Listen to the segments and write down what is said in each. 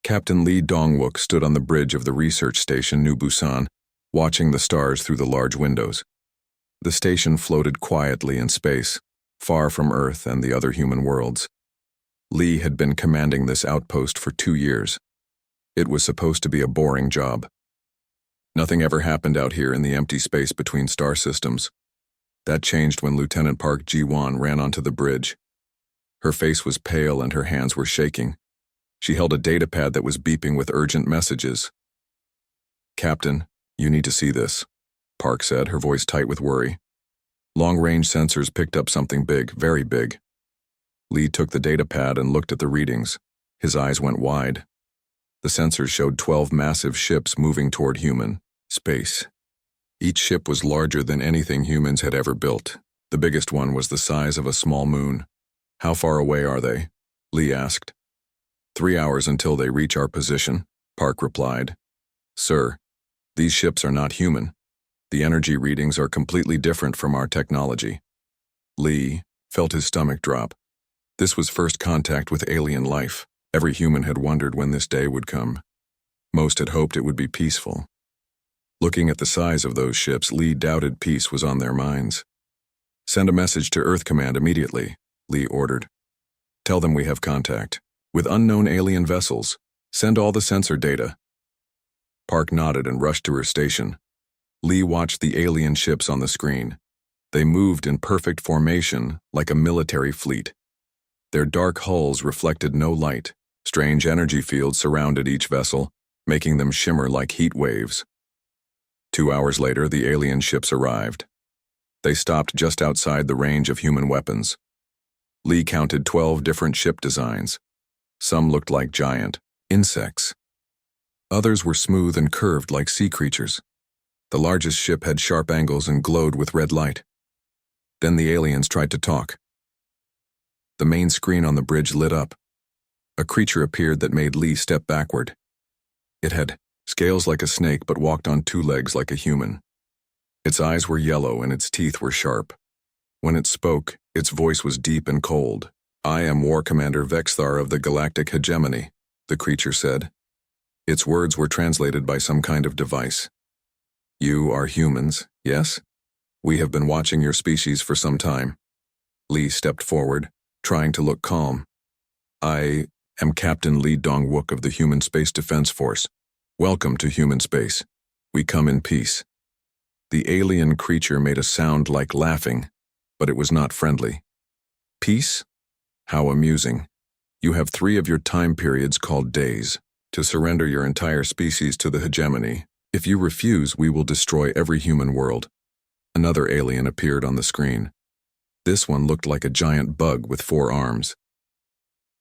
Captain Lee Dongwook stood on the bridge of the research station New Busan, watching the stars through the large windows. The station floated quietly in space, far from Earth and the other human worlds. Lee had been commanding this outpost for 2 years. It was supposed to be a boring job. Nothing ever happened out here in the empty space between star systems. That changed when Lieutenant Park Ji-won ran onto the bridge. Her face was pale and her hands were shaking. She held a datapad that was beeping with urgent messages. "Captain, you need to see this," Park said, her voice tight with worry. Long-range sensors picked up something big, very big. Lee took the datapad and looked at the readings. His eyes went wide. The sensors showed 12 massive ships moving toward human space. Each ship was larger than anything humans had ever built. The biggest one was the size of a small moon. "How far away are they?" Lee asked. 3 hours until they reach our position," Park replied. "Sir, these ships are not human. The energy readings are completely different from our technology." Lee felt his stomach drop. This was first contact with alien life. Every human had wondered when this day would come. Most had hoped it would be peaceful. Looking at the size of those ships, Lee doubted peace was on their minds. "Send a message to Earth Command immediately," Lee ordered. "Tell them we have contact with unknown alien vessels. Send all the sensor data." Park nodded and rushed to her station. Lee watched the alien ships on the screen. They moved in perfect formation, like a military fleet. Their dark hulls reflected no light. Strange energy fields surrounded each vessel, making them shimmer like heat waves. 2 hours later, the alien ships arrived. They stopped just outside the range of human weapons. Lee counted 12 different ship designs. Some looked like giant insects. Others were smooth and curved like sea creatures. The largest ship had sharp angles and glowed with red light. Then the aliens tried to talk. The main screen on the bridge lit up. A creature appeared that made Lee step backward. It had scales like a snake but walked on 2 legs like a human. Its eyes were yellow and its teeth were sharp. When it spoke, its voice was deep and cold. "I am War Commander Vexthar of the Galactic Hegemony," the creature said. Its words were translated by some kind of device. "You are humans, yes? We have been watching your species for some time." Lee stepped forward, trying to look calm. "I am Captain Lee Dongwook of the Human Space Defense Force. Welcome to human space. We come in peace." The alien creature made a sound like laughing, but it was not friendly. "Peace? How amusing. You have 3 of your time periods called days to surrender your entire species to the hegemony. If you refuse, we will destroy every human world." Another alien appeared on the screen. This one looked like a giant bug with 4 arms.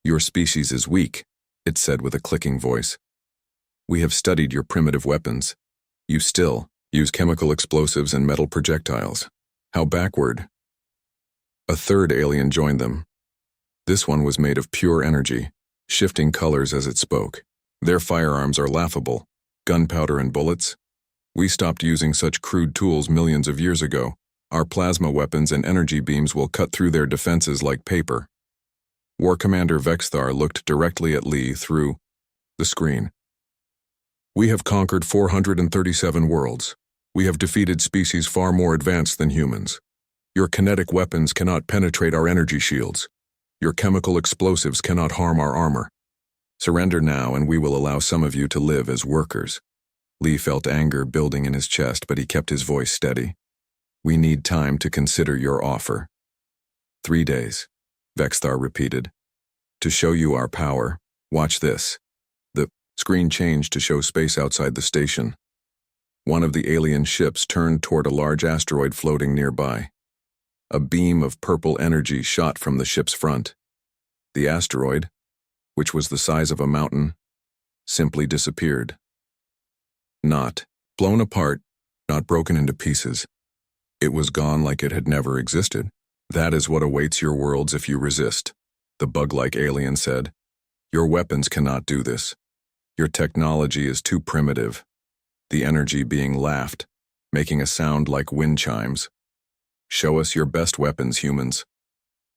"Your species is weak," it said with a clicking voice. "We have studied your primitive weapons. You still use chemical explosives and metal projectiles. How backward." A third alien joined them. This one was made of pure energy, shifting colors as it spoke. "Their firearms are laughable. Gunpowder and bullets. We stopped using such crude tools millions of years ago. Our plasma weapons and energy beams will cut through their defenses like paper." War Commander Vexthar looked directly at Lee through the screen. "We have conquered 437 worlds. We have defeated species far more advanced than humans. Your kinetic weapons cannot penetrate our energy shields. Your chemical explosives cannot harm our armor. Surrender now and we will allow some of you to live as workers." Lee felt anger building in his chest, but he kept his voice steady. "We need time to consider your offer." 3 days, Vexthar repeated. "To show you our power, watch this." The screen changed to show space outside the station. One of the alien ships turned toward a large asteroid floating nearby. A beam of purple energy shot from the ship's front. The asteroid, which was the size of a mountain, simply disappeared. Not blown apart, not broken into pieces. It was gone like it had never existed. "That is what awaits your worlds if you resist," the bug-like alien said. "Your weapons cannot do this. Your technology is too primitive." The energy being laughed, making a sound like wind chimes. "Show us your best weapons, humans.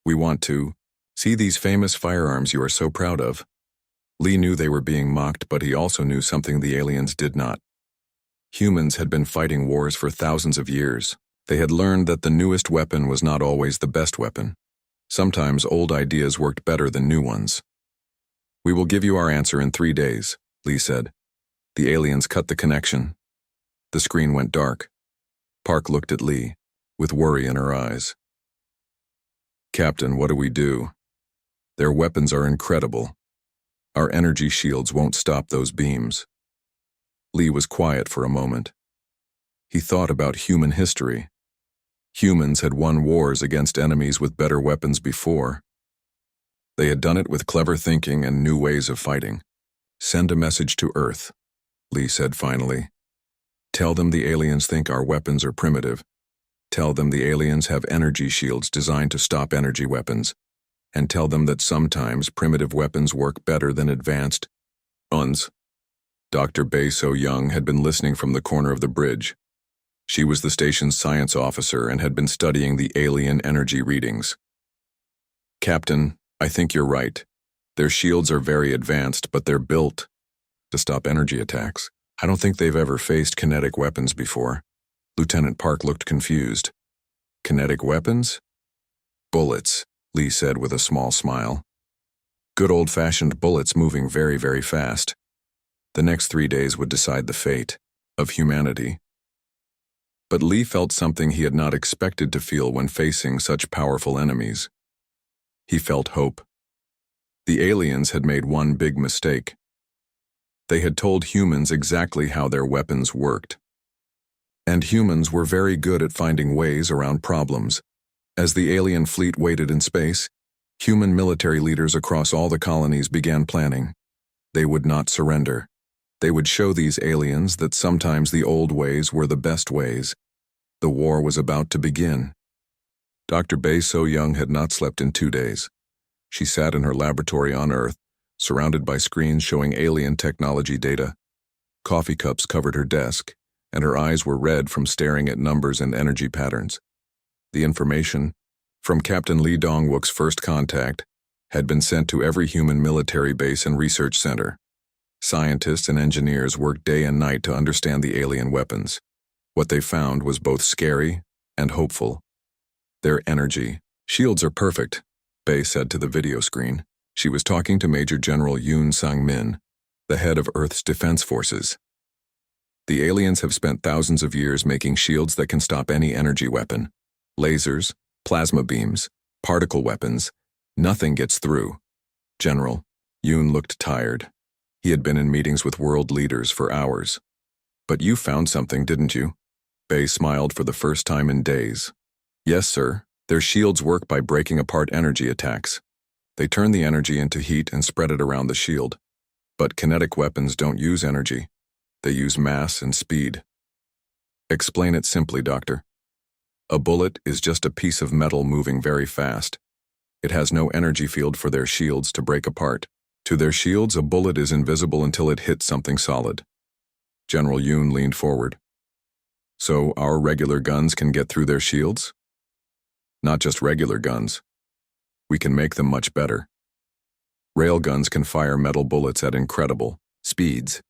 We want to see these famous firearms you are so proud of." Lee knew they were being mocked, but he also knew something the aliens did not. Humans had been fighting wars for thousands of years. They had learned that the newest weapon was not always the best weapon. Sometimes old ideas worked better than new ones. "We will give you our answer in 3 days," Lee said. The aliens cut the connection. The screen went dark. Park looked at Lee, with worry in her eyes. "Captain, what do we do? Their weapons are incredible. Our energy shields won't stop those beams." Lee was quiet for a moment. He thought about human history. Humans had won wars against enemies with better weapons before. They had done it with clever thinking and new ways of fighting. "Send a message to Earth," Lee said finally. "Tell them the aliens think our weapons are primitive. Tell them the aliens have energy shields designed to stop energy weapons. And tell them that sometimes primitive weapons work better than advanced ones." Dr. Bae So-young had been listening from the corner of the bridge. She was the station's science officer and had been studying the alien energy readings. "Captain, I think you're right. Their shields are very advanced, but they're built to stop energy attacks. I don't think they've ever faced kinetic weapons before." Lieutenant Park looked confused. "Kinetic weapons?" "Bullets," Lee said with a small smile. "Good old-fashioned bullets moving very, very fast. The next 3 days would decide the fate of humanity." But Lee felt something he had not expected to feel when facing such powerful enemies. He felt hope. The aliens had made one big mistake. They had told humans exactly how their weapons worked. And humans were very good at finding ways around problems. As the alien fleet waited in space, human military leaders across all the colonies began planning. They would not surrender. They would show these aliens that sometimes the old ways were the best ways. The war was about to begin. Dr. Bae So-young had not slept in 2 days. She sat in her laboratory on Earth, surrounded by screens showing alien technology data. Coffee cups covered her desk, and her eyes were red from staring at numbers and energy patterns. The information, from Captain Lee Dong-wook's first contact, had been sent to every human military base and research center. Scientists and engineers worked day and night to understand the alien weapons. What they found was both scary and hopeful. Their energy shields are perfect, Bae said to the video screen. She was talking to Major General Yoon Sang-min, the head of Earth's defense forces. "The aliens have spent thousands of years making shields that can stop any energy weapon. Lasers, plasma beams, particle weapons. Nothing gets through." "General," Yoon looked tired. He had been in meetings with world leaders for hours. "But you found something, didn't you?" Bae smiled for the first time in days. "Yes, sir. Their shields work by breaking apart energy attacks. They turn the energy into heat and spread it around the shield. But kinetic weapons don't use energy. They use mass and speed." "Explain it simply, Doctor." "A bullet is just a piece of metal moving very fast. It has no energy field for their shields to break apart. To their shields, a bullet is invisible until it hits something solid." General Yoon leaned forward. "So our regular guns can get through their shields?" "Not just regular guns. We can make them much better. Railguns can fire metal bullets at incredible speeds.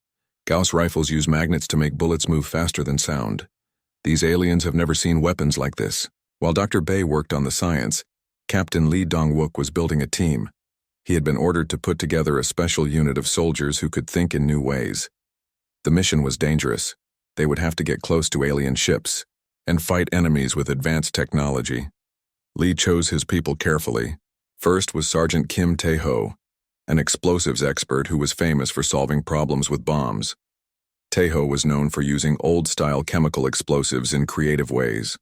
Gauss rifles use magnets to make bullets move faster than sound. These aliens have never seen weapons like this." While Dr. Bae worked on the science, Captain Lee Dong-wook was building a team. He had been ordered to put together a special unit of soldiers who could think in new ways. The mission was dangerous. They would have to get close to alien ships and fight enemies with advanced technology. Lee chose his people carefully. First was Sergeant Kim Tae-ho, an explosives expert who was famous for solving problems with bombs. Tae-ho was known for using old-style chemical explosives in creative ways.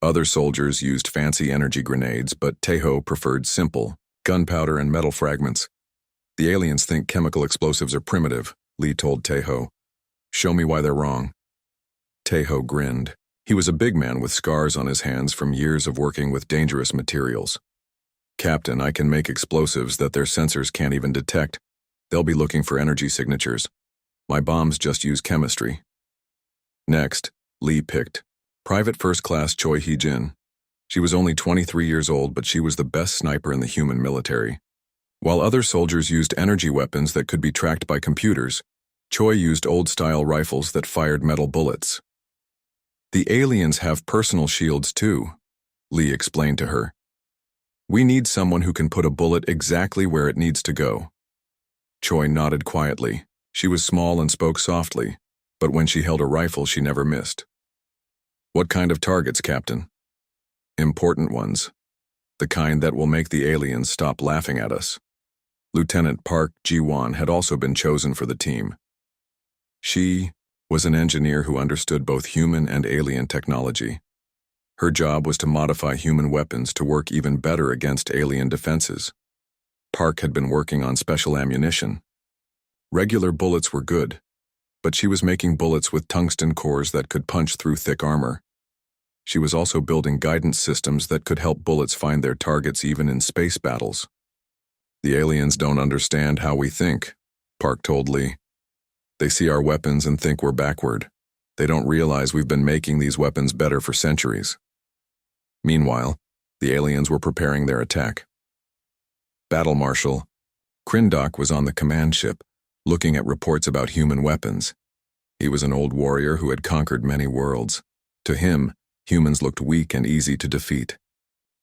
Other soldiers used fancy energy grenades, but Tae-ho preferred simple gunpowder and metal fragments. "The aliens think chemical explosives are primitive," Lee told Tae-ho. "Show me why they're wrong." Tae-ho grinned. He was a big man with scars on his hands from years of working with dangerous materials. "Captain, I can make explosives that their sensors can't even detect. They'll be looking for energy signatures. My bombs just use chemistry." Next, Lee picked Private First Class Choi Hee-jin. She was only 23 years old, but she was the best sniper in the human military. While other soldiers used energy weapons that could be tracked by computers, Choi used old-style rifles that fired metal bullets. The aliens have personal shields too, Lee explained to her. We need someone who can put a bullet exactly where it needs to go. Choi nodded quietly. She was small and spoke softly, but when she held a rifle, she never missed. What kind of targets, Captain? Important ones. The kind that will make the aliens stop laughing at us. Lieutenant Park Ji-won had also been chosen for the team. She was an engineer who understood both human and alien technology. Her job was to modify human weapons to work even better against alien defenses. Park had been working on special ammunition. Regular bullets were good, but she was making bullets with tungsten cores that could punch through thick armor. She was also building guidance systems that could help bullets find their targets even in space battles. The aliens don't understand how we think, Park told Lee. They see our weapons and think we're backward. They don't realize we've been making these weapons better for centuries. Meanwhile, the aliens were preparing their attack. Battle Marshal Krindok was on the command ship, looking at reports about human weapons. He was an old warrior who had conquered many worlds. To him, humans looked weak and easy to defeat.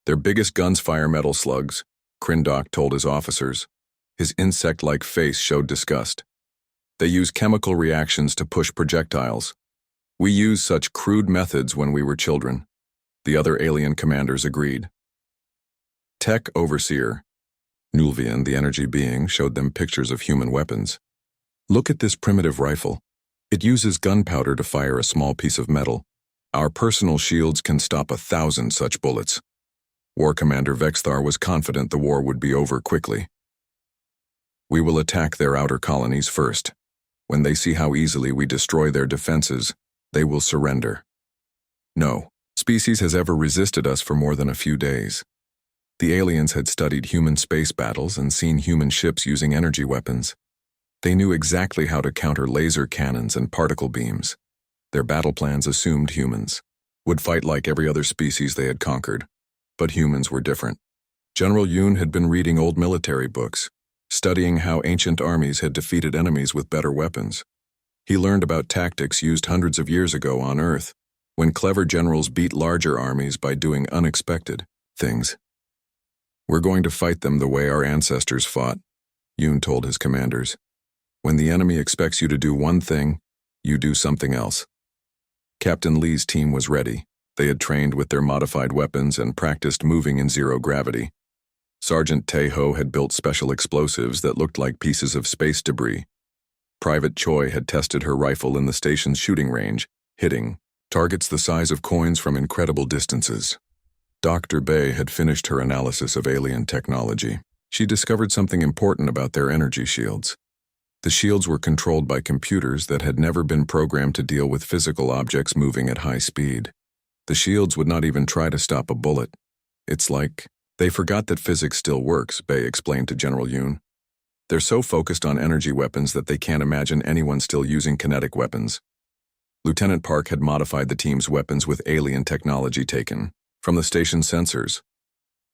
Their biggest guns fire metal slugs, Krindok told his officers. His insect-like face showed disgust. They use chemical reactions to push projectiles. We used such crude methods when we were children. The other alien commanders agreed. Tech Overseer Nulvian, the energy being, showed them pictures of human weapons. Look at this primitive rifle. It uses gunpowder to fire a small piece of metal. Our personal shields can stop 1,000 such bullets. War Commander Vexthar was confident the war would be over quickly. We will attack their outer colonies first. When they see how easily we destroy their defenses, they will surrender. No species has ever resisted us for more than a few days. The aliens had studied human space battles and seen human ships using energy weapons. They knew exactly how to counter laser cannons and particle beams. Their battle plans assumed humans would fight like every other species they had conquered, but humans were different. General Yoon had been reading old military books, studying how ancient armies had defeated enemies with better weapons. He learned about tactics used hundreds of years ago on Earth, when clever generals beat larger armies by doing unexpected things. We're going to fight them the way our ancestors fought, Yoon told his commanders. When the enemy expects you to do one thing, you do something else. Captain Lee's team was ready. They had trained with their modified weapons and practiced moving in zero gravity. Sergeant Tae-ho had built special explosives that looked like pieces of space debris. Private Choi had tested her rifle in the station's shooting range, hitting targets the size of coins from incredible distances. Dr. Bay had finished her analysis of alien technology. She discovered something important about their energy shields. The shields were controlled by computers that had never been programmed to deal with physical objects moving at high speed. The shields would not even try to stop a bullet. It's like they forgot that physics still works, Bay explained to General Yoon. They're so focused on energy weapons that they can't imagine anyone still using kinetic weapons. Lieutenant Park had modified the team's weapons with alien technology taken from the station's sensors.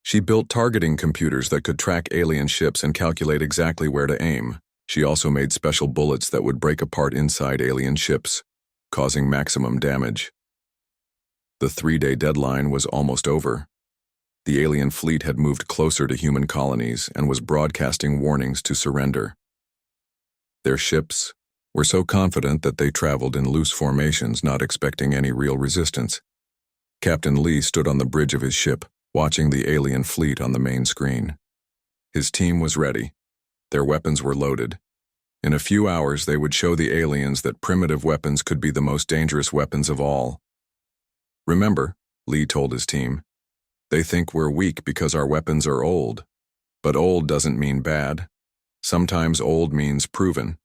She built targeting computers that could track alien ships and calculate exactly where to aim. She also made special bullets that would break apart inside alien ships, causing maximum damage. The 3-day deadline was almost over. The alien fleet had moved closer to human colonies and was broadcasting warnings to surrender. Their ships were so confident that they traveled in loose formations, not expecting any real resistance. Captain Lee stood on the bridge of his ship, watching the alien fleet on the main screen. His team was ready. Their weapons were loaded. In a few hours, they would show the aliens that primitive weapons could be the most dangerous weapons of all. Remember, Lee told his team, they think we're weak because our weapons are old. But old doesn't mean bad. Sometimes old means proven.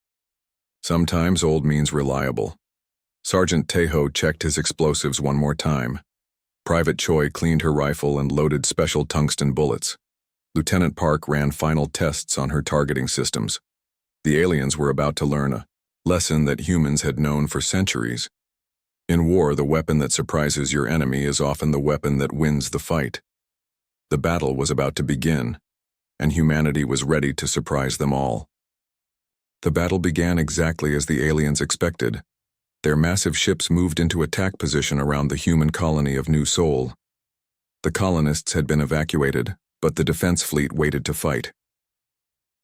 Sometimes old means reliable. Sergeant Tae-ho checked his explosives one more time. Private Choi cleaned her rifle and loaded special tungsten bullets. Lieutenant Park ran final tests on her targeting systems. The aliens were about to learn a lesson that humans had known for centuries. In war, the weapon that surprises your enemy is often the weapon that wins the fight. The battle was about to begin, and humanity was ready to surprise them all. The battle began exactly as the aliens expected. Their massive ships moved into attack position around the human colony of New Sol. The colonists had been evacuated, but the defense fleet waited to fight.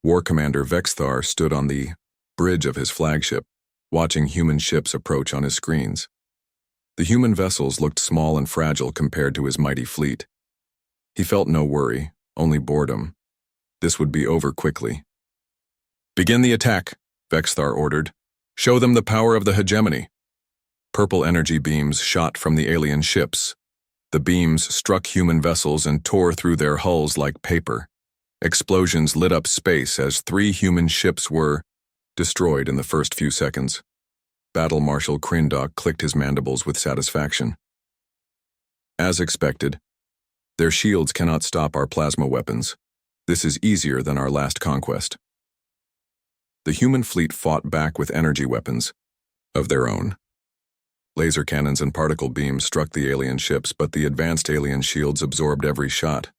War Commander Vexthar stood on the bridge of his flagship, watching human ships approach on his screens. The human vessels looked small and fragile compared to his mighty fleet. He felt no worry, only boredom. This would be over quickly. "Begin the attack," Vexthar ordered. "Show them the power of the hegemony." Purple energy beams shot from the alien ships. The beams struck human vessels and tore through their hulls like paper. Explosions lit up space as 3 human ships were destroyed in the first few seconds. Battle Marshal Krindok clicked his mandibles with satisfaction. As expected, their shields cannot stop our plasma weapons. This is easier than our last conquest. The human fleet fought back with energy weapons of their own. Laser cannons and particle beams struck the alien ships, but the advanced alien shields absorbed every shot.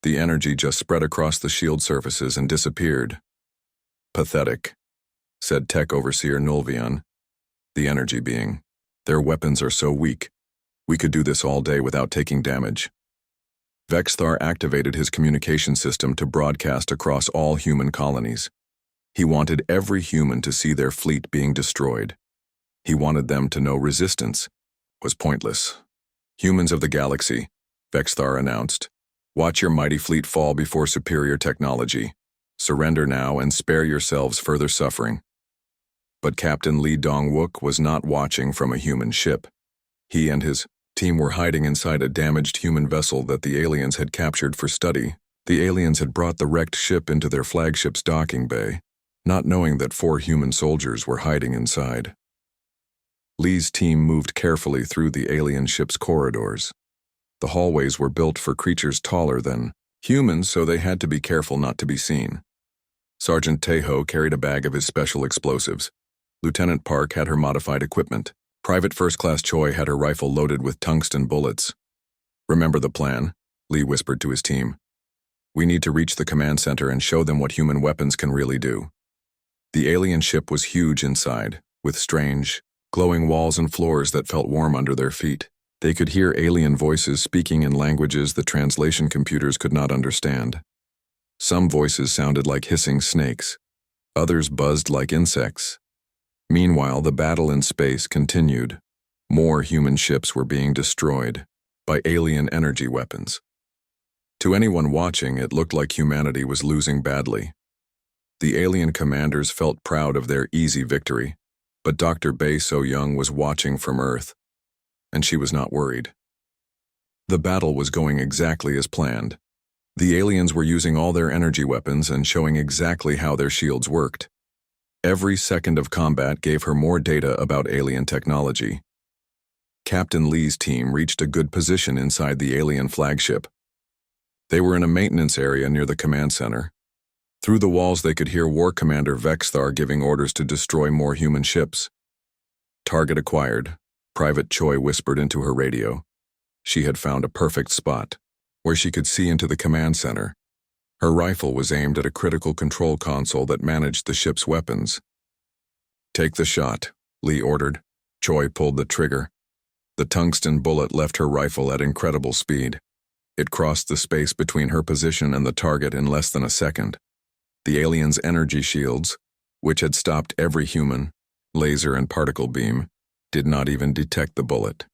The energy just spread across the shield surfaces and disappeared. "Pathetic," said Tech Overseer Nulvian, the energy being. "Their weapons are so weak. We could do this all day without taking damage." Vexthar activated his communication system to broadcast across all human colonies. He wanted every human to see their fleet being destroyed. He wanted them to know resistance was pointless. "Humans of the galaxy," Vexthar announced, "watch your mighty fleet fall before superior technology. Surrender now and spare yourselves further suffering." But Captain Lee Dong-wook was not watching from a human ship. He and his team were hiding inside a damaged human vessel that the aliens had captured for study. The aliens had brought the wrecked ship into their flagship's docking bay, not knowing that 4 human soldiers were hiding inside. Lee's team moved carefully through the alien ship's corridors. The hallways were built for creatures taller than humans, so they had to be careful not to be seen. Sergeant Tejo carried a bag of his special explosives. Lieutenant Park had her modified equipment. Private First Class Choi had her rifle loaded with tungsten bullets. "Remember the plan," Lee whispered to his team. "We need to reach the command center and show them what human weapons can really do." The alien ship was huge inside, with strange, glowing walls and floors that felt warm under their feet. They could hear alien voices speaking in languages the translation computers could not understand. Some voices sounded like hissing snakes. Others buzzed like insects. Meanwhile, the battle in space continued. More human ships were being destroyed by alien energy weapons. To anyone watching, it looked like humanity was losing badly. The alien commanders felt proud of their easy victory, but Dr. Bae So-young was watching from Earth, and she was not worried. The battle was going exactly as planned. The aliens were using all their energy weapons and showing exactly how their shields worked. Every second of combat gave her more data about alien technology. Captain Lee's team reached a good position inside the alien flagship. They were in a maintenance area near the command center. Through the walls they could hear War Commander Vexthar giving orders to destroy more human ships. "Target acquired," Private Choi whispered into her radio. She had found a perfect spot, where she could see into the command center. Her rifle was aimed at a critical control console that managed the ship's weapons. "Take the shot," Lee ordered. Choi pulled the trigger. The tungsten bullet left her rifle at incredible speed. It crossed the space between her position and the target in less than a second. The aliens' energy shields, which had stopped every human, laser and particle beam, did not even detect the bullet.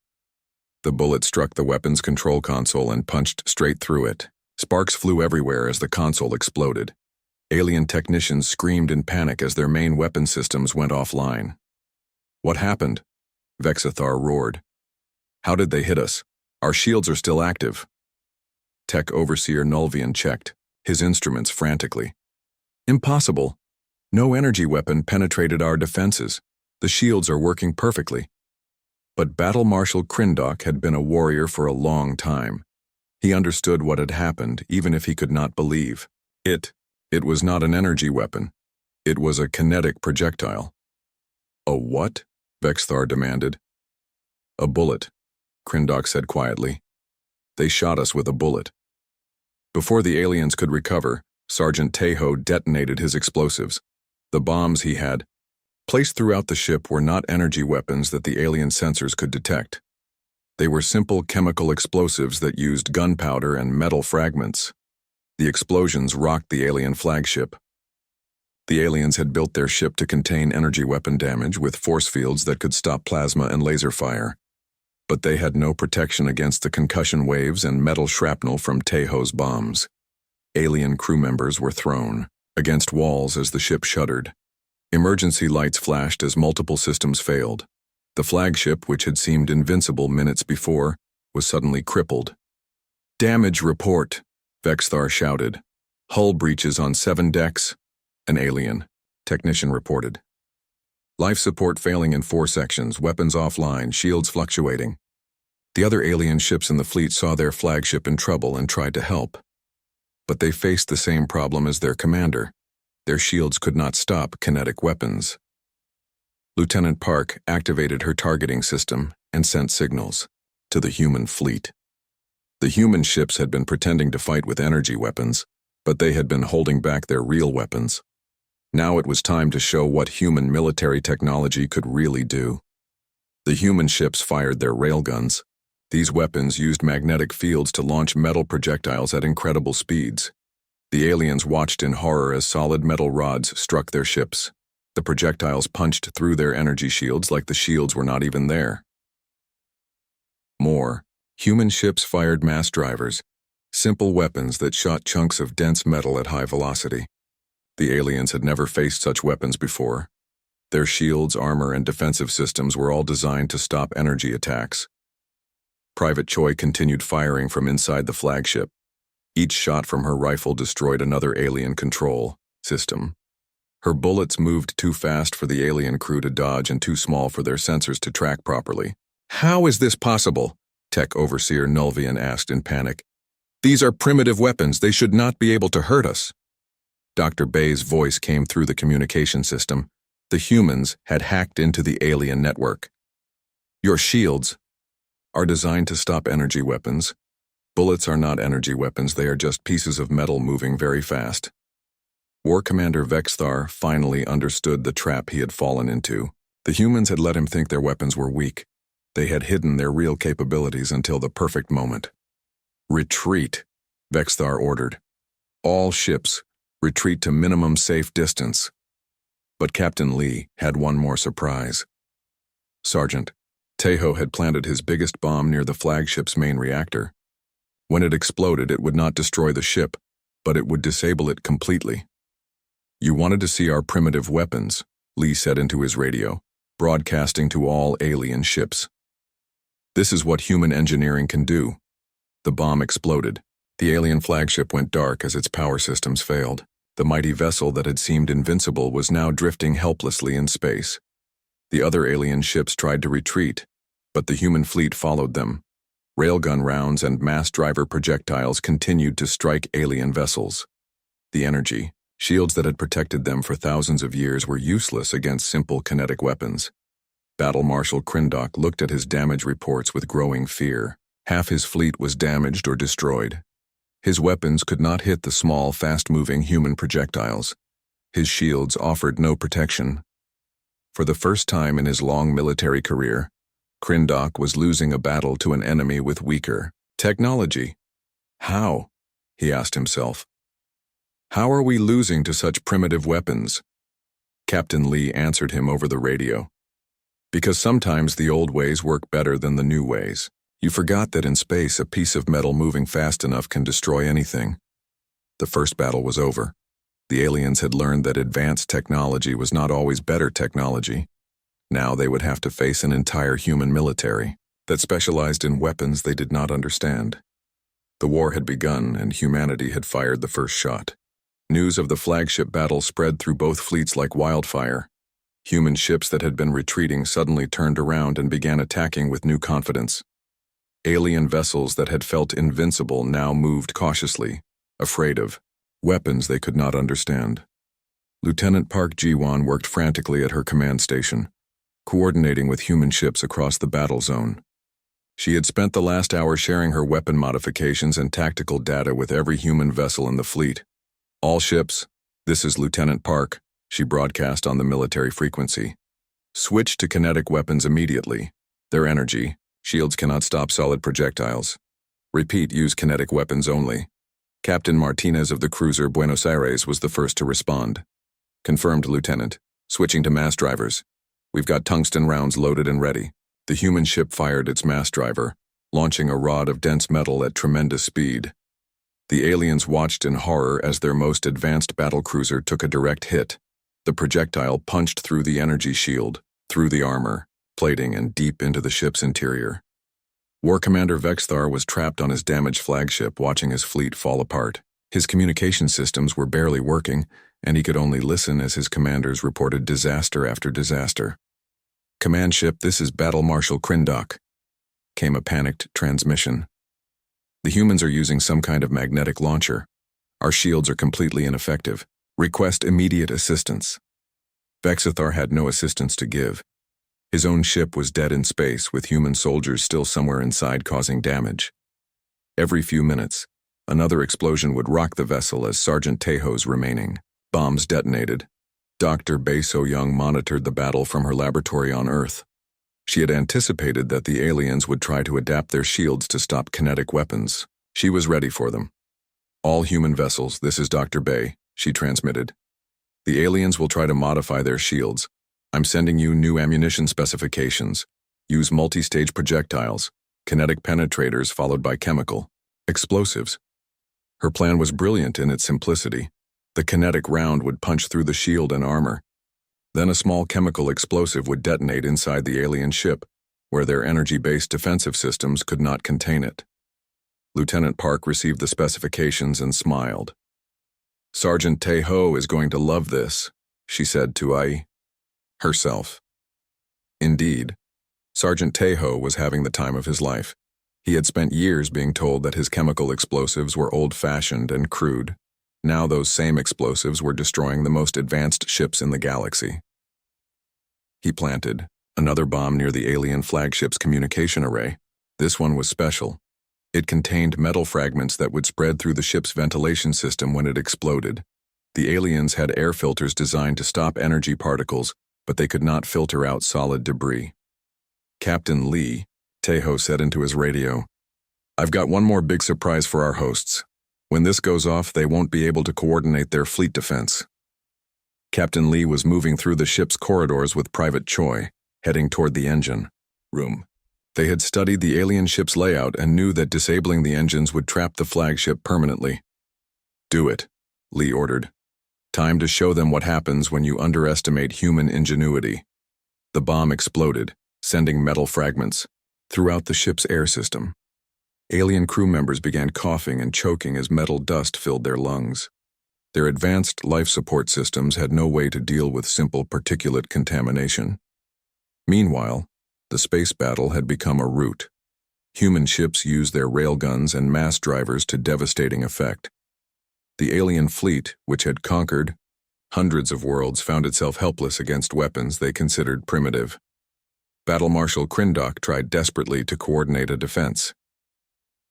The bullet struck the weapons control console and punched straight through it. Sparks flew everywhere as the console exploded. Alien technicians screamed in panic as their main weapon systems went offline. "What happened?" Vexithar roared. "How did they hit us? Our shields are still active." Tech Overseer Nulvian checked, his instruments frantically. "Impossible. No energy weapon penetrated our defenses. The shields are working perfectly." But Battle Marshal Krindok had been a warrior for a long time. He understood what had happened, even if he could not believe. It was not an energy weapon. It was a kinetic projectile. "A what?" Vexthar demanded. "A bullet," Krindok said quietly. "They shot us with a bullet." Before the aliens could recover, Sergeant Tejo detonated his explosives. The bombs he had placed throughout the ship were not energy weapons that the alien sensors could detect. They were simple chemical explosives that used gunpowder and metal fragments. The explosions rocked the alien flagship. The aliens had built their ship to contain energy weapon damage with force fields that could stop plasma and laser fire. But they had no protection against the concussion waves and metal shrapnel from Tejo's bombs. Alien crew members were thrown against walls as the ship shuddered. Emergency lights flashed as multiple systems failed. The flagship, which had seemed invincible minutes before, was suddenly crippled. "Damage report," Vexthar shouted. "Hull breaches on 7 decks. An alien," technician reported. "Life support failing in 4 sections, weapons offline, shields fluctuating." The other alien ships in the fleet saw their flagship in trouble and tried to help. But they faced the same problem as their commander. Their shields could not stop kinetic weapons. Lieutenant Park activated her targeting system and sent signals to the human fleet. The human ships had been pretending to fight with energy weapons, but they had been holding back their real weapons. Now it was time to show what human military technology could really do. The human ships fired their railguns. These weapons used magnetic fields to launch metal projectiles at incredible speeds. The aliens watched in horror as solid metal rods struck their ships. The projectiles punched through their energy shields like the shields were not even there. More, human ships fired mass drivers, simple weapons that shot chunks of dense metal at high velocity. The aliens had never faced such weapons before. Their shields, armor, and defensive systems were all designed to stop energy attacks. Private Choi continued firing from inside the flagship. Each shot from her rifle destroyed another alien control system. Her bullets moved too fast for the alien crew to dodge and too small for their sensors to track properly. "How is this possible?" Tech Overseer Nulvian asked in panic. "These are primitive weapons. They should not be able to hurt us." Dr. Bay's voice came through the communication system. The humans had hacked into the alien network. "Your shields are designed to stop energy weapons. Bullets are not energy weapons. They are just pieces of metal moving very fast." War Commander Vexthar finally understood the trap he had fallen into. The humans had let him think their weapons were weak. They had hidden their real capabilities until the perfect moment. "Retreat," Vexthar ordered. "All ships, retreat to minimum safe distance." But Captain Lee had one more surprise. Sergeant Tejo had planted his biggest bomb near the flagship's main reactor. When it exploded, it would not destroy the ship, but it would disable it completely. "You wanted to see our primitive weapons," Lee said into his radio, broadcasting to all alien ships. "This is what human engineering can do." The bomb exploded. The alien flagship went dark as its power systems failed. The mighty vessel that had seemed invincible was now drifting helplessly in space. The other alien ships tried to retreat, but the human fleet followed them. Railgun rounds and mass driver projectiles continued to strike alien vessels. The energy shields that had protected them for thousands of years were useless against simple kinetic weapons. Battle Marshal Krindok looked at his damage reports with growing fear. Half his fleet was damaged or destroyed. His weapons could not hit the small, fast-moving human projectiles. His shields offered no protection. For the first time in his long military career, Krindok was losing a battle to an enemy with weaker technology. "How?" he asked himself. "How are we losing to such primitive weapons?" Captain Lee answered him over the radio. "Because sometimes the old ways work better than the new ways. You forgot that in space a piece of metal moving fast enough can destroy anything." The first battle was over. The aliens had learned that advanced technology was not always better technology. Now they would have to face an entire human military that specialized in weapons they did not understand. The war had begun and humanity had fired the first shot. News of the flagship battle spread through both fleets like wildfire. Human ships that had been retreating suddenly turned around and began attacking with new confidence. Alien vessels that had felt invincible now moved cautiously, afraid of weapons they could not understand. Lieutenant Park Ji-won worked frantically at her command station, coordinating with human ships across the battle zone. She had spent the last hour sharing her weapon modifications and tactical data with every human vessel in the fleet. All ships, this is Lieutenant Park, she broadcast on the military frequency. Switch to kinetic weapons immediately. Their energy, shields cannot stop solid projectiles. Repeat, use kinetic weapons only. Captain Martinez of the cruiser Buenos Aires was the first to respond. Confirmed, Lieutenant. Switching to mass drivers. We've got tungsten rounds loaded and ready. The human ship fired its mass driver, launching a rod of dense metal at tremendous speed. The aliens watched in horror as their most advanced battlecruiser took a direct hit. The projectile punched through the energy shield, through the armor, plating, and deep into the ship's interior. War Commander Vexthar was trapped on his damaged flagship, watching his fleet fall apart. His communication systems were barely working, and he could only listen as his commanders reported disaster after disaster. Command ship, this is Battle Marshal Krindok, came a panicked transmission. The humans are using some kind of magnetic launcher. Our shields are completely ineffective. Request immediate assistance. Vexthar had no assistance to give. His own ship was dead in space, with human soldiers still somewhere inside causing damage. Every few minutes, another explosion would rock the vessel as Sergeant Tejo's remaining bombs detonated. Dr. Bae So-young monitored the battle from her laboratory on Earth. She had anticipated that the aliens would try to adapt their shields to stop kinetic weapons. She was ready for them. All human vessels, this is Dr. Bae, she transmitted. The aliens will try to modify their shields. I'm sending you new ammunition specifications. Use multi-stage projectiles, kinetic penetrators followed by chemical explosives. Her plan was brilliant in its simplicity. The kinetic round would punch through the shield and armor. Then a small chemical explosive would detonate inside the alien ship, where their energy-based defensive systems could not contain it. Lieutenant Park received the specifications and smiled. Sergeant Tejo is going to love this, she said to Ai herself. Indeed, Sergeant Tejo was having the time of his life. He had spent years being told that his chemical explosives were old-fashioned and crude. Now those same explosives were destroying the most advanced ships in the galaxy. He planted another bomb near the alien flagship's communication array. This one was special. It contained metal fragments that would spread through the ship's ventilation system when it exploded. The aliens had air filters designed to stop energy particles, but they could not filter out solid debris. Captain Lee, Tejo said into his radio, I've got one more big surprise for our hosts. When this goes off, they won't be able to coordinate their fleet defense. Captain Lee was moving through the ship's corridors with Private Choi, heading toward the engine room. They had studied the alien ship's layout and knew that disabling the engines would trap the flagship permanently. Do it, Lee ordered. Time to show them what happens when you underestimate human ingenuity. The bomb exploded, sending metal fragments throughout the ship's air system. Alien crew members began coughing and choking as metal dust filled their lungs. Their advanced life support systems had no way to deal with simple particulate contamination. Meanwhile, the space battle had become a rout. Human ships used their railguns and mass drivers to devastating effect. The alien fleet, which had conquered hundreds of worlds, found itself helpless against weapons they considered primitive. Battle Marshal Krindok tried desperately to coordinate a defense.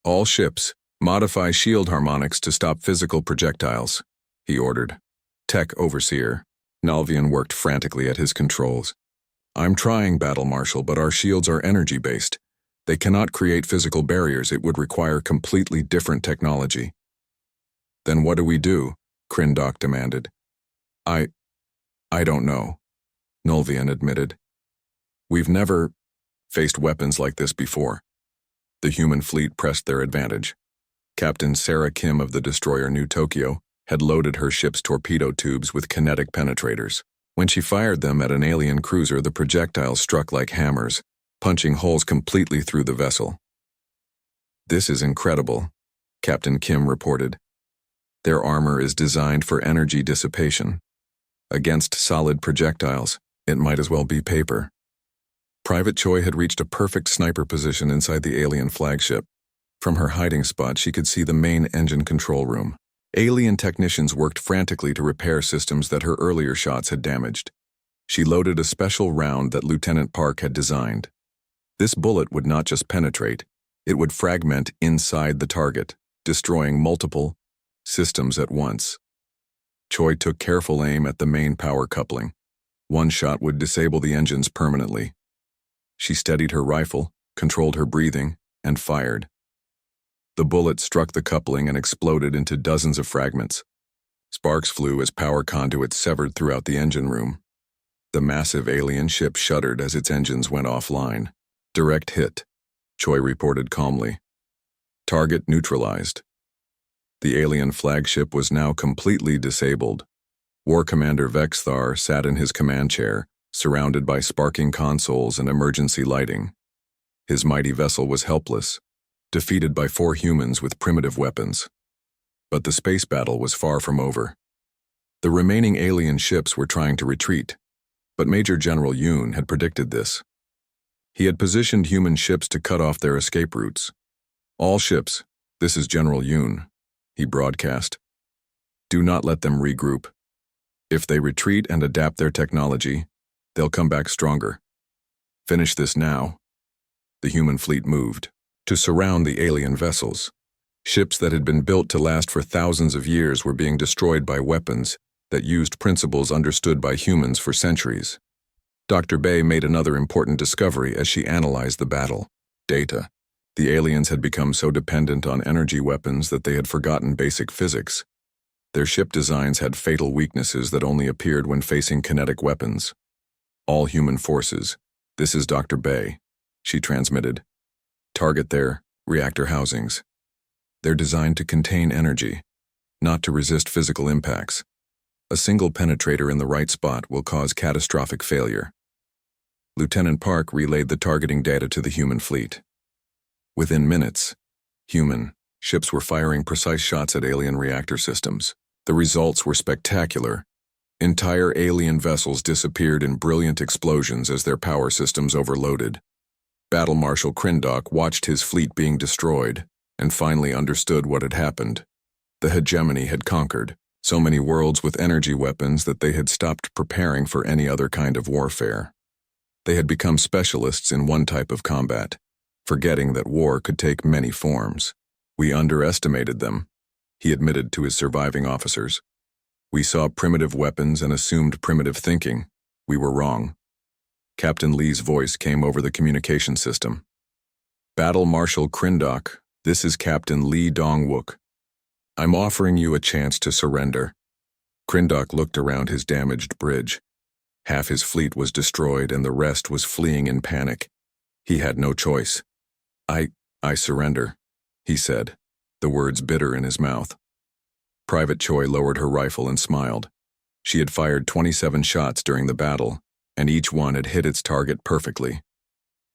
All ships, modify shield harmonics to stop physical projectiles, he ordered. Tech Overseer Nalvian worked frantically at his controls. I'm trying, Battle Marshal, but our shields are energy-based. They cannot create physical barriers. It would require completely different technology. Then what do we do? Krindok demanded. I don't know, Nalvian admitted. We've never faced weapons like this before. The human fleet pressed their advantage. Captain Sarah Kim of the destroyer New Tokyo had loaded her ship's torpedo tubes with kinetic penetrators. When she fired them at an alien cruiser, the projectiles struck like hammers, punching holes completely through the vessel. This is incredible, Captain Kim reported. Their armor is designed for energy dissipation. Against solid projectiles, it might as well be paper. Private Choi had reached a perfect sniper position inside the alien flagship. From her hiding spot, she could see the main engine control room. Alien technicians worked frantically to repair systems that her earlier shots had damaged. She loaded a special round that Lieutenant Park had designed. This bullet would not just penetrate, it would fragment inside the target, destroying multiple systems at once. Choi took careful aim at the main power coupling. One shot would disable the engines permanently. She steadied her rifle, controlled her breathing, and fired. The bullet struck the coupling and exploded into dozens of fragments. Sparks flew as power conduits severed throughout the engine room. The massive alien ship shuddered as its engines went offline. Direct hit, Choi reported calmly. Target neutralized. The alien flagship was now completely disabled. War Commander Vexthar sat in his command chair, surrounded by sparking consoles and emergency lighting. His mighty vessel was helpless, defeated by 4 humans with primitive weapons. But the space battle was far from over. The remaining alien ships were trying to retreat, but Major General Yoon had predicted this. He had positioned human ships to cut off their escape routes. All ships, this is General Yoon, he broadcast. Do not let them regroup. If they retreat and adapt their technology, they'll come back stronger. Finish this now. The human fleet moved to surround the alien vessels. Ships that had been built to last for thousands of years were being destroyed by weapons that used principles understood by humans for centuries. Dr. Bay made another important discovery as she analyzed the battle. Data. The aliens had become so dependent on energy weapons that they had forgotten basic physics. Their ship designs had fatal weaknesses that only appeared when facing kinetic weapons. All human forces. This is Dr. Bay, she transmitted. Target their reactor housings. They're designed to contain energy, not to resist physical impacts. A single penetrator in the right spot will cause catastrophic failure. Lieutenant Park relayed the targeting data to the human fleet. Within minutes, human ships were firing precise shots at alien reactor systems. The results were spectacular. Entire alien vessels disappeared in brilliant explosions as their power systems overloaded. Battle Marshal Krindok watched his fleet being destroyed and finally understood what had happened. The hegemony had conquered so many worlds with energy weapons that they had stopped preparing for any other kind of warfare. They had become specialists in one type of combat, forgetting that war could take many forms. We underestimated them, he admitted to his surviving officers. We saw primitive weapons and assumed primitive thinking. We were wrong. Captain Lee's voice came over the communication system. Battle Marshal Krindok, this is Captain Lee Dong-wook. I'm offering you a chance to surrender. Krindok looked around his damaged bridge. Half his fleet was destroyed and the rest was fleeing in panic. He had no choice. I surrender, he said, the words bitter in his mouth. Private Choi lowered her rifle and smiled. She had fired 27 shots during the battle, and each one had hit its target perfectly.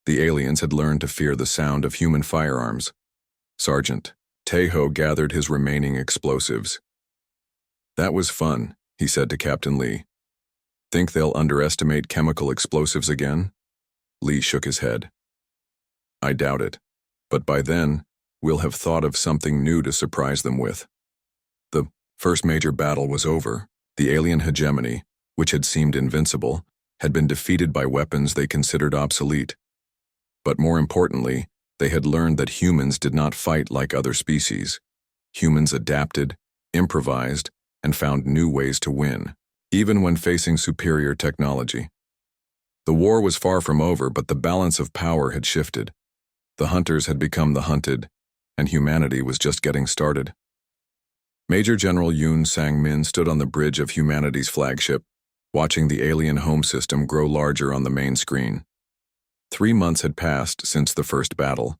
The aliens had learned to fear the sound of human firearms. Sergeant Taeho gathered his remaining explosives. That was fun, he said to Captain Lee. Think they'll underestimate chemical explosives again? Lee shook his head. I doubt it, but by then, we'll have thought of something new to surprise them with. The first major battle was over. The alien hegemony, which had seemed invincible, had been defeated by weapons they considered obsolete. But more importantly, they had learned that humans did not fight like other species. Humans adapted, improvised, and found new ways to win, even when facing superior technology. The war was far from over, but the balance of power had shifted. The hunters had become the hunted, and humanity was just getting started. Major General Yoon Sang-min stood on the bridge of humanity's flagship, watching the alien home system grow larger on the main screen. 3 months had passed since the first battle,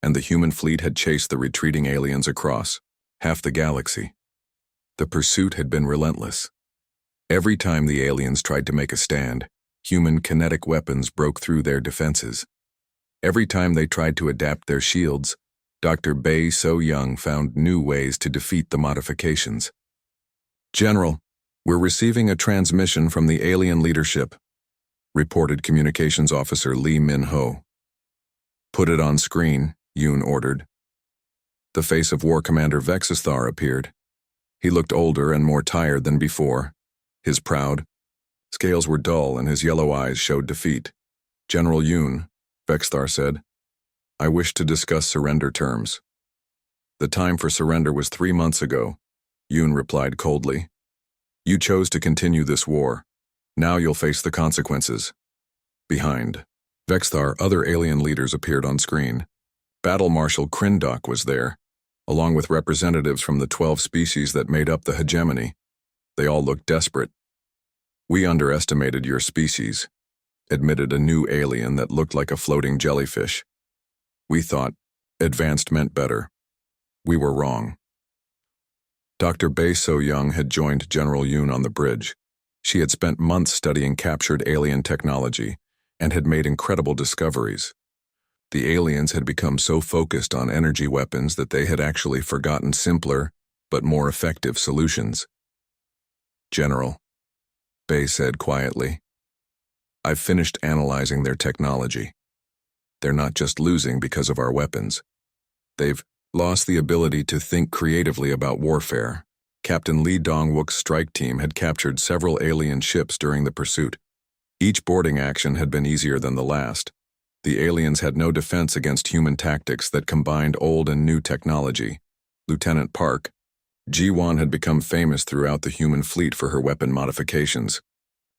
and the human fleet had chased the retreating aliens across half the galaxy. The pursuit had been relentless. Every time the aliens tried to make a stand, human kinetic weapons broke through their defenses. Every time they tried to adapt their shields, Dr. Bae So-young found new ways to defeat the modifications. General, we're receiving a transmission from the alien leadership, reported Communications Officer Lee Min-ho. Put it on screen, Yoon ordered. The face of War Commander Vexthar appeared. He looked older and more tired than before. His proud scales were dull and his yellow eyes showed defeat. General Yoon, Vexthar said, I wish to discuss surrender terms. The time for surrender was 3 months ago, Yoon replied coldly. You chose to continue this war. Now you'll face the consequences. Behind Vexthar, other alien leaders appeared on screen. Battle Marshal Krindok was there, along with representatives from the 12 species that made up the hegemony. They all looked desperate. We underestimated your species, admitted a new alien that looked like a floating jellyfish. We thought advanced meant better. We were wrong. Dr. Bae So-young had joined General Yoon on the bridge. She had spent months studying captured alien technology and had made incredible discoveries. The aliens had become so focused on energy weapons that they had actually forgotten simpler but more effective solutions. General, Bae said quietly, I've finished analyzing their technology. They're not just losing because of our weapons. They've lost the ability to think creatively about warfare. Captain Lee Dong-wook's strike team had captured several alien ships during the pursuit. Each boarding action had been easier than the last. The aliens had no defense against human tactics that combined old and new technology. Lieutenant Park, Ji-won had become famous throughout the human fleet for her weapon modifications.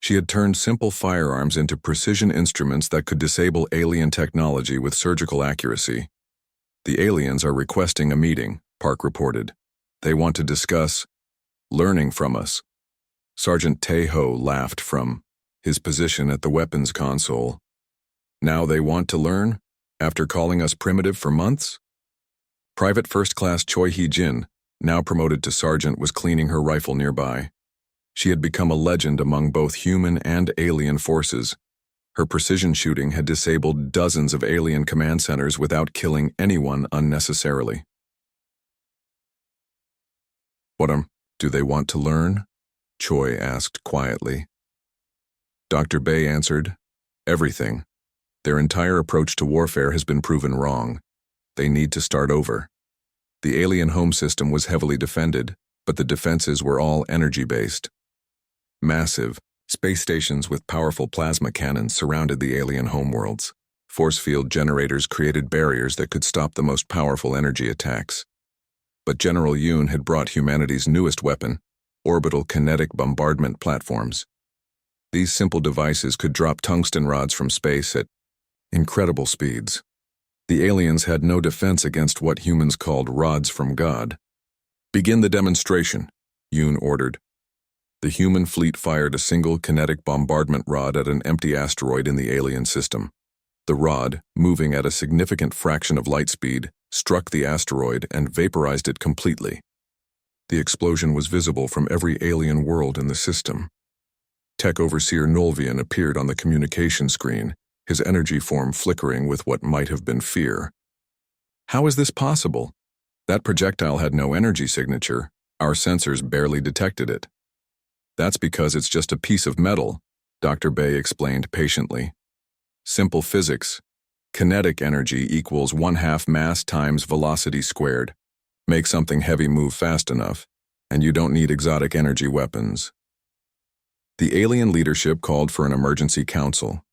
She had turned simple firearms into precision instruments that could disable alien technology with surgical accuracy. The aliens are requesting a meeting, Park reported. They want to discuss learning from us. Sergeant Tae-ho laughed from his position at the weapons console. Now they want to learn, after calling us primitive for months? Private First Class Choi Hee-jin, now promoted to sergeant, was cleaning her rifle nearby. She had become a legend among both human and alien forces. Her precision shooting had disabled dozens of alien command centers without killing anyone unnecessarily. What do they want to learn? Choi asked quietly. Dr. Bae answered, everything. Their entire approach to warfare has been proven wrong. They need to start over. The alien home system was heavily defended, but the defenses were all energy-based. Massive space stations with powerful plasma cannons surrounded the alien homeworlds. Force field generators created barriers that could stop the most powerful energy attacks. But General Yoon had brought humanity's newest weapon, orbital kinetic bombardment platforms. These simple devices could drop tungsten rods from space at incredible speeds. The aliens had no defense against what humans called rods from God. Begin the demonstration, Yoon ordered. The human fleet fired a single kinetic bombardment rod at an empty asteroid in the alien system. The rod, moving at a significant fraction of light speed, struck the asteroid and vaporized it completely. The explosion was visible from every alien world in the system. Tech Overseer Nolvian appeared on the communication screen, his energy form flickering with what might have been fear. How is this possible? That projectile had no energy signature. Our sensors barely detected it. That's because it's just a piece of metal, Dr. Bae explained patiently. Simple physics. Kinetic energy equals 1/2 mass times velocity squared. Make something heavy move fast enough, and you don't need exotic energy weapons. The alien leadership called for an emergency council.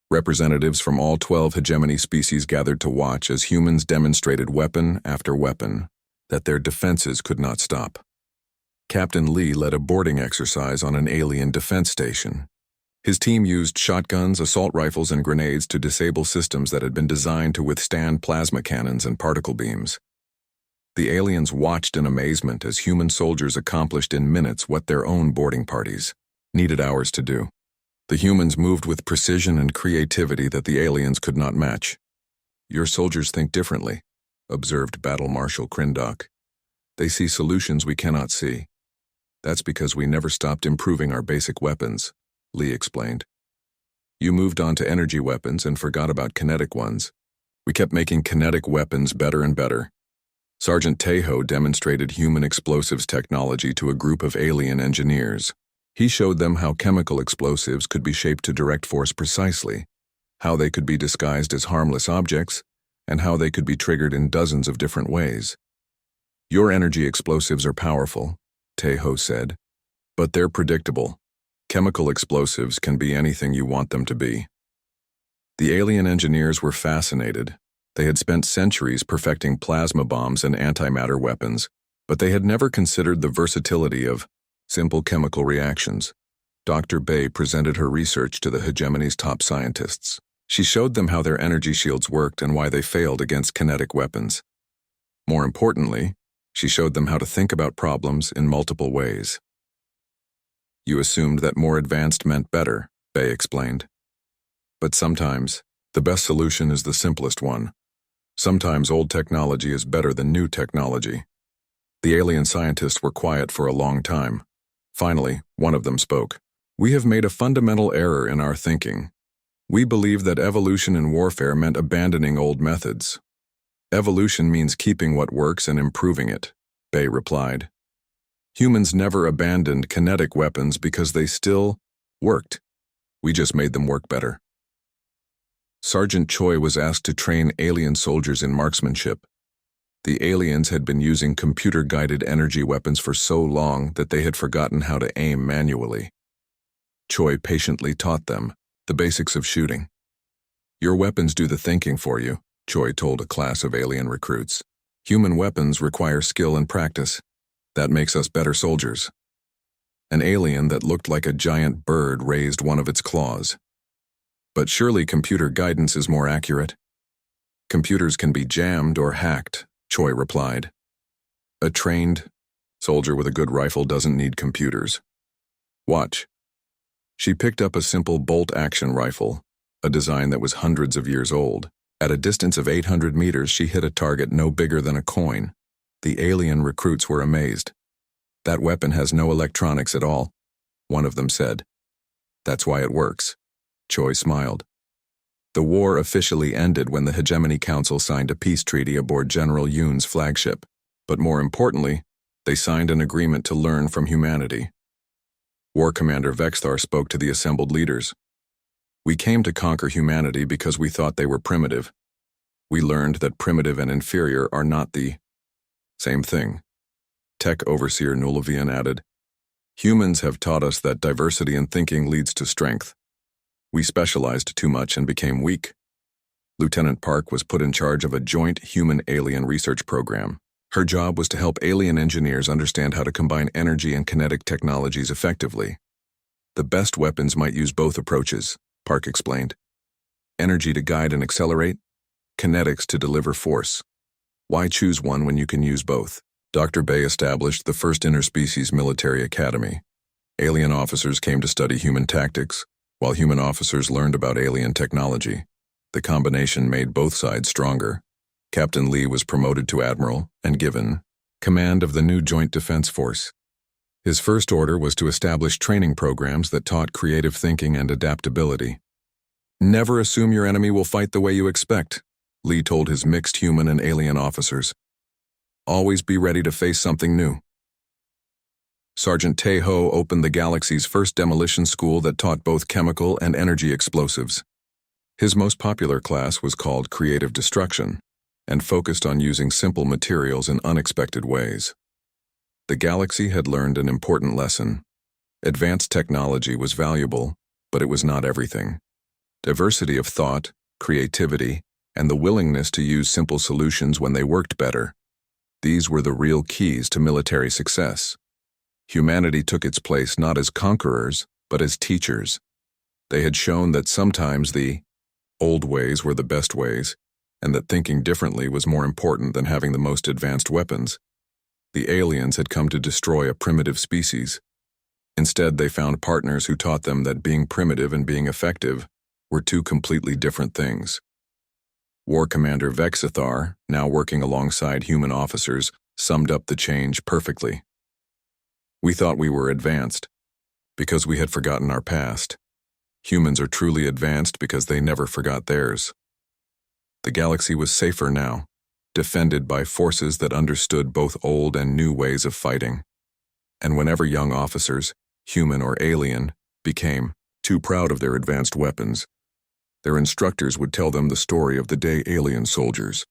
Representatives from all 12 hegemony species gathered to watch as humans demonstrated weapon after weapon that their defenses could not stop. Captain Lee led a boarding exercise on an alien defense station. His team used shotguns, assault rifles, and grenades to disable systems that had been designed to withstand plasma cannons and particle beams. The aliens watched in amazement as human soldiers accomplished in minutes what their own boarding parties needed hours to do. The humans moved with precision and creativity that the aliens could not match. Your soldiers think differently, observed Battle Marshal Krindok. They see solutions we cannot see. That's because we never stopped improving our basic weapons, Lee explained. You moved on to energy weapons and forgot about kinetic ones. We kept making kinetic weapons better and better. Sergeant Tae-ho demonstrated human explosives technology to a group of alien engineers. He showed them how chemical explosives could be shaped to direct force precisely, how they could be disguised as harmless objects, and how they could be triggered in dozens of different ways. Your energy explosives are powerful, Tae-ho said, but they're predictable. Chemical explosives can be anything you want them to be. The alien engineers were fascinated. They had spent centuries perfecting plasma bombs and antimatter weapons, but they had never considered the versatility of Simple chemical reactions. Dr. Bay presented her research to the hegemony's top scientists. She showed them how their energy shields worked and why they failed against kinetic weapons. More importantly, she showed them how to think about problems in multiple ways. You assumed that more advanced meant better, Bay explained. But sometimes, the best solution is the simplest one. Sometimes old technology is better than new technology. The alien scientists were quiet for a long time. Finally, one of them spoke. We have made a fundamental error in our thinking. We believe that evolution in warfare meant abandoning old methods. Evolution means keeping what works and improving it, Bay replied. Humans never abandoned kinetic weapons because they still worked. We just made them work better. Sergeant Choi was asked to train alien soldiers in marksmanship. The aliens had been using computer-guided energy weapons for so long that they had forgotten how to aim manually. Choi patiently taught them the basics of shooting. Your weapons do the thinking for you, Choi told a class of alien recruits. Human weapons require skill and practice. That makes us better soldiers. An alien that looked like a giant bird raised one of its claws. But surely computer guidance is more accurate. Computers can be jammed or hacked, Choi replied. A trained soldier with a good rifle doesn't need computers. Watch. She picked up a simple bolt-action rifle, a design that was hundreds of years old. At a distance of 800 meters, she hit a target no bigger than a coin. The alien recruits were amazed. That weapon has no electronics at all, one of them said. That's why it works. Choi smiled. The war officially ended when the Hegemony Council signed a peace treaty aboard General Yoon's flagship. But more importantly, they signed an agreement to learn from humanity. War Commander Vexthar spoke to the assembled leaders. We came to conquer humanity because we thought they were primitive. We learned that primitive and inferior are not the same thing. Tech Overseer Nulavian added, Humans have taught us that diversity in thinking leads to strength. We specialized too much and became weak. Lieutenant Park was put in charge of a joint human-alien research program. Her job was to help alien engineers understand how to combine energy and kinetic technologies effectively. The best weapons might use both approaches, Park explained. Energy to guide and accelerate, kinetics to deliver force. Why choose one when you can use both? Dr. Bay established the first interspecies military academy. Alien officers came to study human tactics, while human officers learned about alien technology. The combination made both sides stronger. Captain Lee was promoted to admiral and given command of the new Joint Defense Force. His first order was to establish training programs that taught creative thinking and adaptability. Never assume your enemy will fight the way you expect, Lee told his mixed human and alien officers. Always be ready to face something new. Sergeant Tae-ho opened the galaxy's first demolition school that taught both chemical and energy explosives. His most popular class was called Creative Destruction and focused on using simple materials in unexpected ways. The galaxy had learned an important lesson. Advanced technology was valuable, but it was not everything. Diversity of thought, creativity, and the willingness to use simple solutions when they worked better. These were the real keys to military success. Humanity took its place not as conquerors, but as teachers. They had shown that sometimes the old ways were the best ways, and that thinking differently was more important than having the most advanced weapons. The aliens had come to destroy a primitive species. Instead, they found partners who taught them that being primitive and being effective were two completely different things. War Commander Vexithar, now working alongside human officers, summed up the change perfectly. We thought we were advanced because we had forgotten our past. Humans are truly advanced because they never forgot theirs. The galaxy was safer now, defended by forces that understood both old and new ways of fighting. And whenever young officers, human or alien, became too proud of their advanced weapons, their instructors would tell them the story of the day alien soldiers